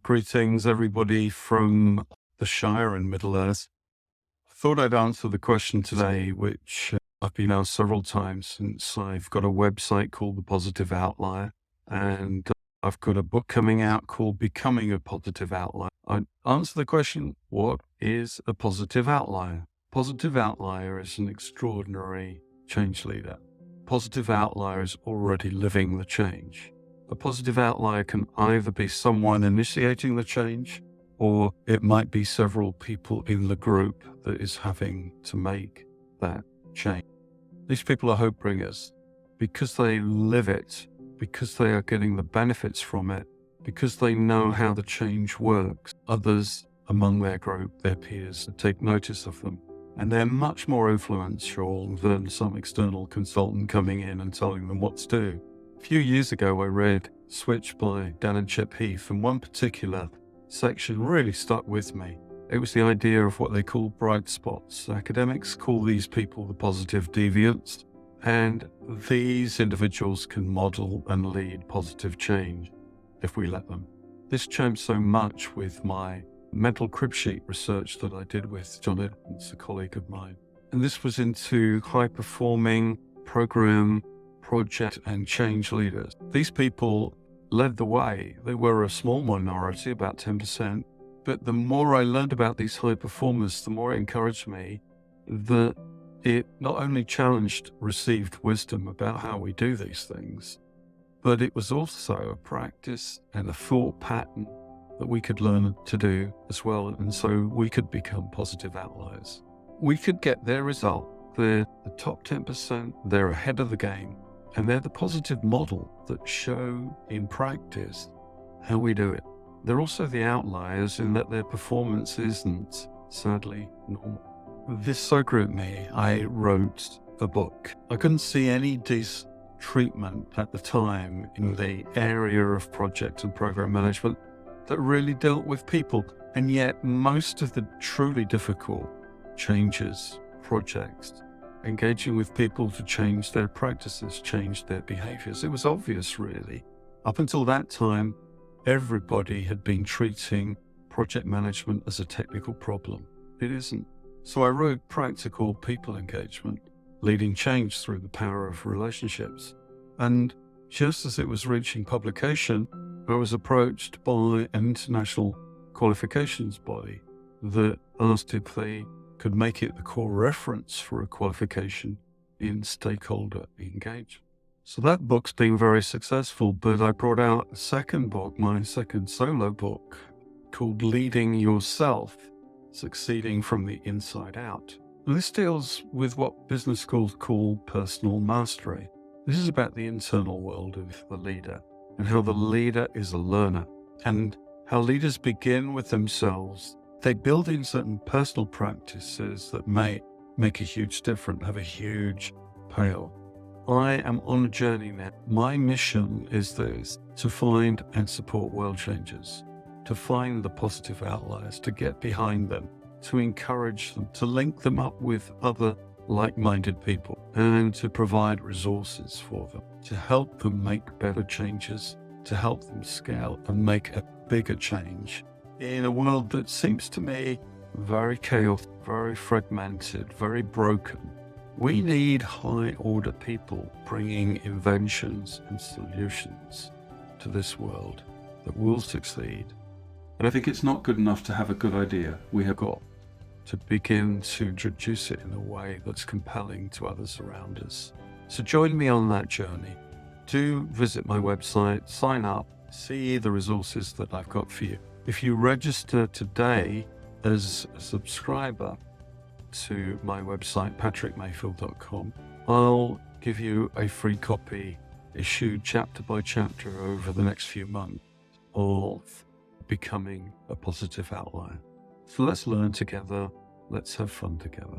Greetings, everybody from the Shire in Middle Earth. I thought I'd answer the question today, which I've been asked several times since I've got a website called the Positive Outlier, and I've got a book coming out called Becoming a Positive Outlier. I answer the question, what is a positive outlier? Positive outlier is an extraordinary change leader. Positive outlier is already living the change. A positive outlier can either be someone initiating the change, or it might be several people in the group that is having to make that change. These people are hope bringers because they live it, because they are getting the benefits from it, because they know how the change works. Others among their group, their peers, take notice of them. And they're much more influential than some external consultant coming in and telling them what to do. A few years ago, I read Switch by Dan and Chip Heath, and one particular section really stuck with me. It was the idea of what they call bright spots. Academics call these people the positive deviants, and these individuals can model and lead positive change if we let them. This changed so much with my mental crib sheet research that I did with John Edmonds, a colleague of mine. And this was into high-performing program, project and change leaders. These people led the way. They were a small minority, about 10%. But the more I learned about these high performers, the more it encouraged me that it not only challenged received wisdom about how we do these things, but it was also a practice and a thought pattern that we could learn to do as well. And so we could become positive outliers. We could get their result. They're the top 10%. They're ahead of the game. And they're the positive model that show in practice how we do it. They're also the outliers in that their performance isn't, sadly, normal. This so gripped me, I wrote a book. I couldn't see any decent treatment at the time in the area of project and program management that really dealt with people. And yet most of the truly difficult changes, projects, engaging with people to change their practices, change their behaviors. It was obvious, really. Up until that time, everybody had been treating project management as a technical problem. It isn't. So I wrote Practical People Engagement, Leading Change Through the Power of Relationships. And just as it was reaching publication, I was approached by an international qualifications body that asked if they could make it the core reference for a qualification in stakeholder engagement. So that book's been very successful, but I brought out a second book, my second solo book, called Leading Yourself, Succeeding from the Inside Out. And this deals with what business schools call personal mastery. This is about the internal world of the leader and how the leader is a learner and how leaders begin with themselves. They build in certain personal practices that may make a huge difference, have a huge payoff. I am on a journey now. My mission is this, to find and support world changers, to find the positive outliers, to get behind them, to encourage them, to link them up with other like-minded people, and to provide resources for them, to help them make better changes, to help them scale and make a bigger change in a world that seems to me very chaotic, very fragmented, very broken. We need high-order people bringing inventions and solutions to this world that will succeed. And I think it's not good enough to have a good idea. We have got to begin to introduce it in a way that's compelling to others around us. So join me on that journey. Do visit my website, sign up, see the resources that I've got for you. If you register today as a subscriber to my website, patrickmayfield.com, I'll give you a free copy issued chapter by chapter over the next few months of Becoming a Positive Outlier. So let's learn together. Let's have fun together.